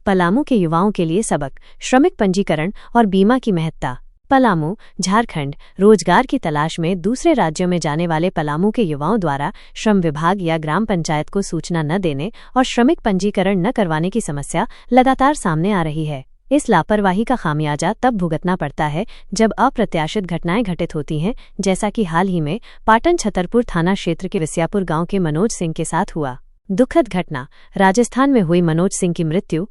पलामू के युवाओं के लिए सबक, श्रमिक पंजीकरण और बीमा की महत्ता। पलामू, झारखंड। रोजगार की तलाश में दूसरे राज्यों में जाने वाले पलामू के युवाओं द्वारा श्रम विभाग या ग्राम पंचायत को सूचना न देने और श्रमिक पंजीकरण न करवाने की समस्या लगातार सामने आ रही है। इस लापरवाही का खामियाजा तब भुगतना पड़ता है जब अप्रत्याशित घटनाएं घटित होती हैं, जैसा कि हाल ही में पाटन छतरपुर थाना क्षेत्र के विस्यापुर गांव के मनोज सिंह के साथ हुआ। दुखद घटना, राजस्थान में हुई मनोज सिंह की मृत्यु।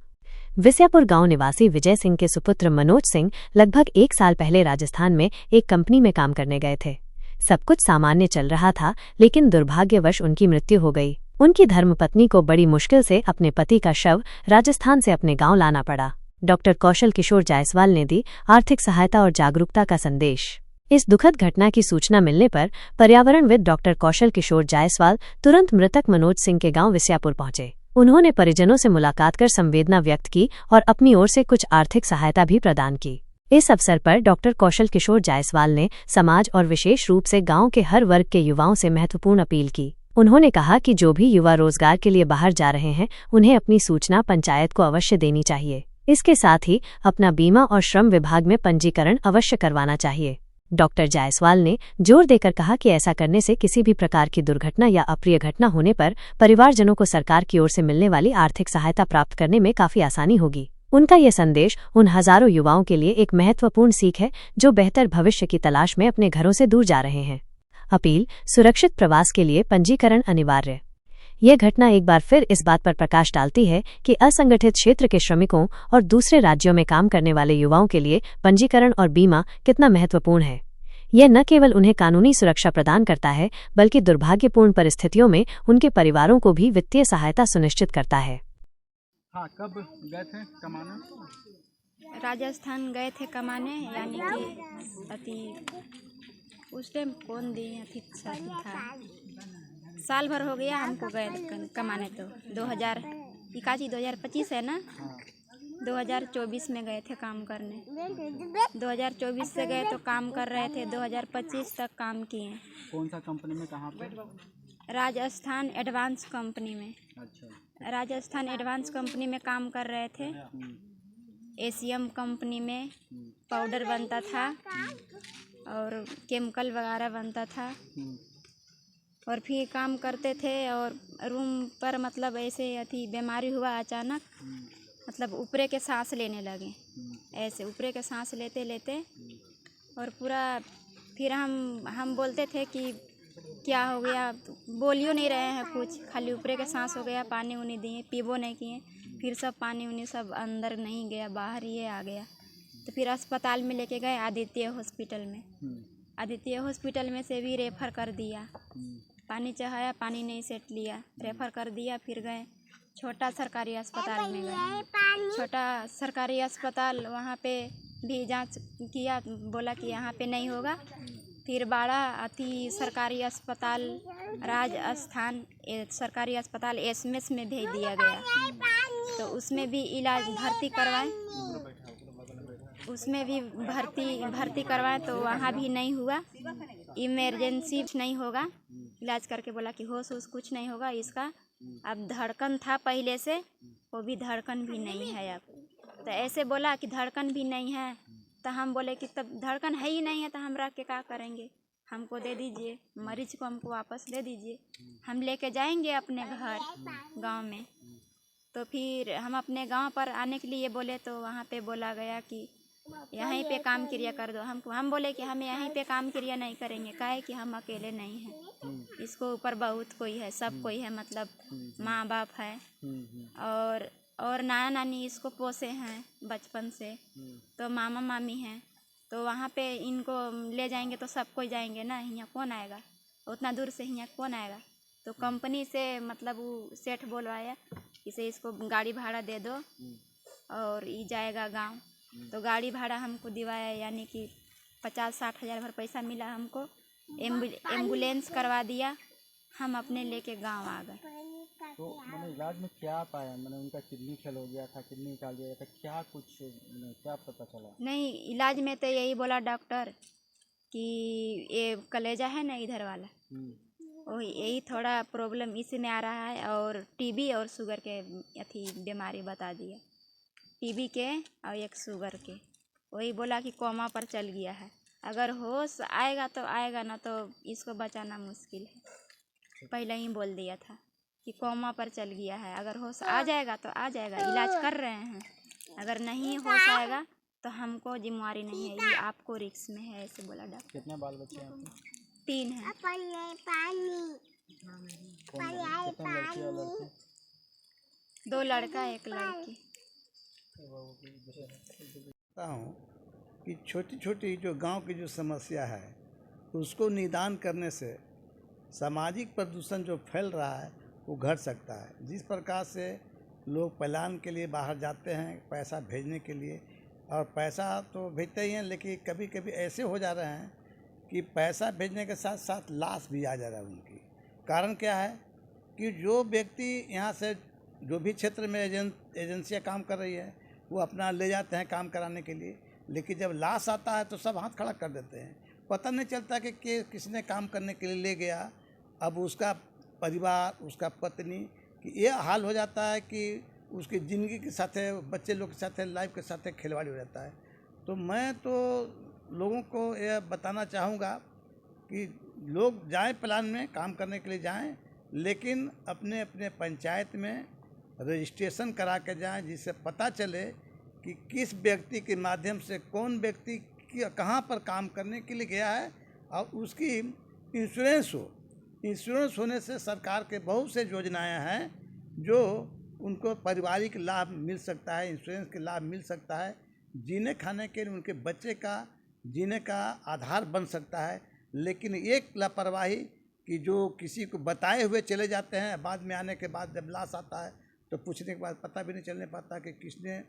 विस्यापुर गांव निवासी विजय सिंह के सुपुत्र मनोज सिंह लगभग 1 साल पहले राजस्थान में एक कंपनी में काम करने गए थे। सब कुछ सामान्य चल रहा था, लेकिन दुर्भाग्यवश उनकी मृत्यु हो गई। उनकी धर्मपत्नी को बड़ी मुश्किल से अपने पति का शव राजस्थान से अपने गांव लाना पड़ा। डॉक्टर कौशल किशोर जायसवाल ने दी आर्थिक सहायता और जागरूकता का संदेश। इस दुखद घटना की सूचना मिलने पर पर्यावरणविद डॉक्टर कौशल किशोर जायसवाल तुरंत मृतक मनोज सिंह के गांव विस्यापुर पहुंचे। उन्होंने परिजनों से मुलाकात कर संवेदना व्यक्त की और अपनी ओर से कुछ आर्थिक सहायता भी प्रदान की। इस अवसर पर डॉक्टर कौशल किशोर जायसवाल ने समाज और विशेष रूप से गांव के हर वर्ग के युवाओं से महत्वपूर्ण अपील की। उन्होंने कहा कि जो भी युवा रोजगार के लिए बाहर जा रहे हैं, उन्हें अपनी सूचना पंचायत को अवश्य देनी चाहिए। इसके साथ ही अपना बीमा और श्रम विभाग में पंजीकरण अवश्य करवाना चाहिए। डॉक्टर जायसवाल ने जोर देकर कहा कि ऐसा करने से किसी भी प्रकार की दुर्घटना या अप्रिय घटना होने पर परिवारजनों को सरकार की ओर से मिलने वाली आर्थिक सहायता प्राप्त करने में काफी आसानी होगी। उनका ये संदेश उन हजारों युवाओं के लिए एक महत्वपूर्ण सीख है जो बेहतर भविष्य की तलाश में अपने घरों से दूर जा रहे हैं। अपील, सुरक्षित प्रवास के लिए पंजीकरण अनिवार्य। यह घटना एक बार फिर इस बात पर प्रकाश डालती है कि असंगठित क्षेत्र के श्रमिकों और दूसरे राज्यों में काम करने वाले युवाओं के लिए पंजीकरण और बीमा कितना महत्वपूर्ण है। यह न केवल उन्हें कानूनी सुरक्षा प्रदान करता है, बल्कि दुर्भाग्यपूर्ण परिस्थितियों में उनके परिवारों को भी वित्तीय सहायता सुनिश्चित करता है। हाँ, कब गए थे कमाने? राजस्थान गए थे कमाने, यानी कि अति उस टाइम कौन दिए अति था, साल भर हो गया हमको गए कमाने। तो 2025 है ना, 2024 में गए थे काम करने। 2024 से गए तो काम कर रहे थे, 2025 तक काम किए। कौन सा कंपनी में, कहाँ पे? राजस्थान एडवांस कंपनी में। अच्छा। राजस्थान एडवांस कंपनी में काम कर रहे थे। एसीएम कंपनी में पाउडर बनता था और केमिकल वगैरह बनता था, और फिर काम करते थे। और रूम पर मतलब ऐसे अति बीमारी हुआ अचानक, मतलब ऊपरे के सांस लेने लगे, ऐसे ऊपरे के सांस लेते लेते, और पूरा फिर हम बोलते थे कि क्या हो गया, बोलियो नहीं रहे हैं कुछ, खाली ऊपरे के सांस हो गया। पानी उनी दिए, पीबो नहीं किए, फिर सब पानी उनी सब अंदर नहीं गया, बाहर ही आ गया। तो फिर अस्पताल में लेके गए, आदित्य हॉस्पिटल में। आदित्य हॉस्पिटल में से भी रेफ़र कर दिया, पानी चढ़ाया, पानी नहीं सेट लिया, रेफ़र कर दिया। फिर गए छोटा सरकारी अस्पताल में गए। छोटा सरकारी अस्पताल, वहाँ पे भी जांच किया, बोला कि यहाँ पे नहीं होगा। फिर बड़ा अति सरकारी अस्पताल राजस्थान सरकारी अस्पताल एसएमएस में भेज दिया गया। तो उसमें भी इलाज भर्ती करवाएं, उसमें भी भर्ती करवाएं, तो वहाँ भी नहीं हुआ। इमरजेंसी नहीं होगा, इलाज करके बोला कि होश कुछ नहीं होगा इसका। अब धड़कन था पहले से, वो भी धड़कन भी नहीं है अब। तो ऐसे बोला कि धड़कन भी नहीं है, तो हम बोले कि तब धड़कन है ही नहीं है तो हम रख के क्या करेंगे, हमको दे दीजिए, मरीज को हमको वापस दे दीजिए, हम लेके जाएंगे अपने घर गांव में। तो फिर हम अपने गांव पर आने के लिए बोले, तो वहाँ पे बोला गया कि यहीं पे काम क्रिया कर दो। हम बोले कि हम यहीं पे काम क्रिया नहीं करेंगे, काहे कि हम अकेले नहीं हैं, इसको ऊपर बहुत कोई है, सब कोई है, मतलब माँ बाप है और नाना नानी इसको पोसे हैं बचपन से, तो मामा मामी हैं। तो वहाँ पे इनको ले जाएंगे तो सब कोई जाएंगे ना, यहाँ कौन आएगा, उतना दूर से यहाँ कौन आएगा। तो कंपनी से मतलब वो सेठ बोलवाया, इसे इसको गाड़ी भाड़ा दे दो और ये जाएगा गांव। तो गाड़ी भाड़ा हमको दिवाया, यानी कि 50-60 हज़ार भर पैसा मिला हमको। एम्बुलेंस करवा दिया, हम अपने लेके गांव आ गए। तो मैंने इलाज में क्या पाया? मैंने उनका किडनी फेल हो गया था, किडनी निकाल दिया था, क्या कुछ क्या पता चला? नहीं, इलाज में तो यही बोला डॉक्टर कि ये कलेजा है ना इधर वाला, वही यही थोड़ा प्रॉब्लम इसी में आ रहा है, और टीबी और शुगर के अथी बीमारी बता दिया। टीबी के और एक शुगर के। वही बोला कि कोमा पर चल गया है, अगर होश आएगा तो आएगा, ना तो इसको बचाना मुश्किल है। पहले ही बोल दिया था कि कोमा पर चल गया है, अगर होश आ जाएगा तो आ जाएगा, इलाज कर रहे हैं। अगर नहीं होश आएगा तो हमको जिम्मेवारी नहीं है, ये आपको रिस्क में है, ऐसे बोला डॉक्टर। कितने बाल बच्चे हैं आपके? 3 हैं। कितने लड़की और लड़के? 2 लड़का 1 लड़की। कहता हूँ कि छोटी छोटी जो गांव की जो समस्या है उसको निदान करने से सामाजिक प्रदूषण जो फैल रहा है वो घट सकता है। जिस प्रकार से लोग पलायन के लिए बाहर जाते हैं पैसा भेजने के लिए, और पैसा तो भेजते ही हैं, लेकिन कभी कभी ऐसे हो जा रहे हैं कि पैसा भेजने के साथ साथ लाश भी आ जा रहा है उनकी। कारण क्या है कि जो व्यक्ति यहाँ से जो भी क्षेत्र में एजेंसियाँ काम कर रही है वो अपना ले जाते हैं काम कराने के लिए, लेकिन जब लाश आता है तो सब हाथ खड़ा कर देते हैं। पता नहीं चलता कि किसने काम करने के लिए ले गया। अब उसका परिवार, उसका पत्नी कि ये हाल हो जाता है कि उसकी ज़िंदगी के साथ, बच्चे लोग के साथ, लाइफ के साथ खिलवाड़ हो जाता है। तो मैं तो लोगों को यह बताना चाहूँगा कि लोग जाएं प्लान में काम करने के लिए जाएं, लेकिन अपने अपने पंचायत में रजिस्ट्रेशन करा के जाएं, जिससे पता चले कि किस व्यक्ति के माध्यम से कौन व्यक्ति कहाँ पर काम करने के लिए गया है, और उसकी इंश्योरेंस हो। इंश्योरेंस होने से सरकार के बहुत से योजनाएं हैं जो उनको पारिवारिक लाभ मिल सकता है, इंश्योरेंस के लाभ मिल सकता है, जीने खाने के लिए उनके बच्चे का जीने का आधार बन सकता है। लेकिन एक लापरवाही कि जो किसी को बताए हुए चले जाते हैं, बाद में आने के बाद जब लाश आता है तो पूछने के बाद पता भी नहीं चलने पाता कि किसने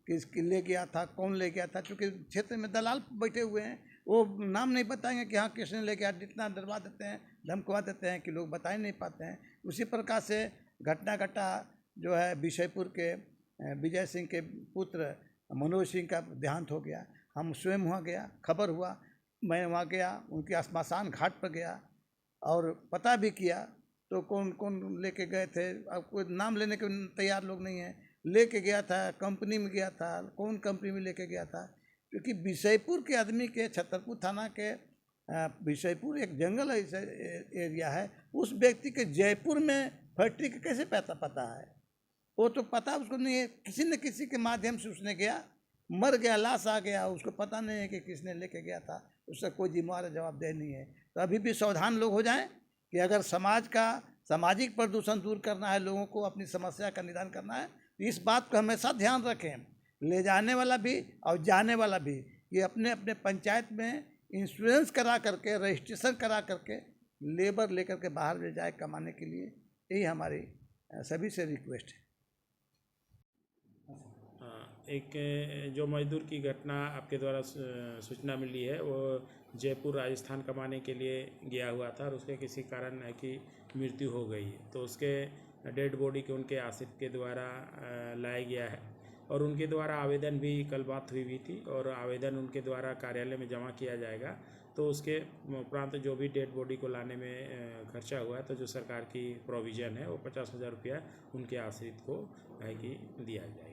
किसके ले गया था, कौन ले गया था। क्योंकि क्षेत्र में दलाल बैठे हुए हैं, वो नाम नहीं बताएंगे कि हाँ किसने ले गया। जितना डरवा देते हैं, धमकवा देते हैं कि लोग बता ही नहीं पाते हैं। उसी प्रकार से घटना घटा जो है बिशेपुर के विजय सिंह के पुत्र मनोज सिंह का देहांत हो गया। हम स्वयं वहाँ गया, खबर हुआ, मैं वहाँ गया, उनके श्मशान घाट पर गया और पता भी किया। तो कौन कौन लेके गए थे, अब कोई नाम लेने के तैयार लोग नहीं है। लेके गया था, कंपनी में गया था, कौन कंपनी में लेके गया था। क्योंकि बिशेपुर के आदमी के, छतरपुर थाना के बिशेपुर एक जंगल एरिया है, उस व्यक्ति के जयपुर में फैक्ट्री का कैसे पता है? वो तो पता उसको नहीं है। किसी न किसी के माध्यम से उसने गया, मर गया, लाश आ गया, उसको पता नहीं है कि किसने लेके गया था। उसका कोई जिम्मेवार जवाबदेही नहीं है। तो अभी भी सावधान लोग हो जाएं कि अगर समाज का सामाजिक प्रदूषण दूर करना है, लोगों को अपनी समस्या का निदान करना है, तो इस बात को हमेशा ध्यान रखें, ले जाने वाला भी और जाने वाला भी, कि अपने अपने पंचायत में इंश्योरेंस करा करके, रजिस्ट्रेशन करा करके लेबर लेकर के बाहर ले जाए कमाने के लिए। यही हमारी सभी से रिक्वेस्ट है। एक जो मजदूर की घटना आपके द्वारा सूचना मिली है, वो जयपुर राजस्थान कमाने के लिए गया हुआ था और उसके किसी कारण है कि मृत्यु हो गई है। तो उसके डेड बॉडी के उनके आश्रित के द्वारा लाया गया है और उनके द्वारा आवेदन भी कल बात हुई थी और आवेदन उनके द्वारा कार्यालय में जमा किया जाएगा। तो उसके उपरांत जो भी डेड बॉडी को लाने में खर्चा हुआ है, तो जो सरकार की प्रोविज़न है वो 50,000 रुपया उनके आश्रित को है कि दिया जाएगा।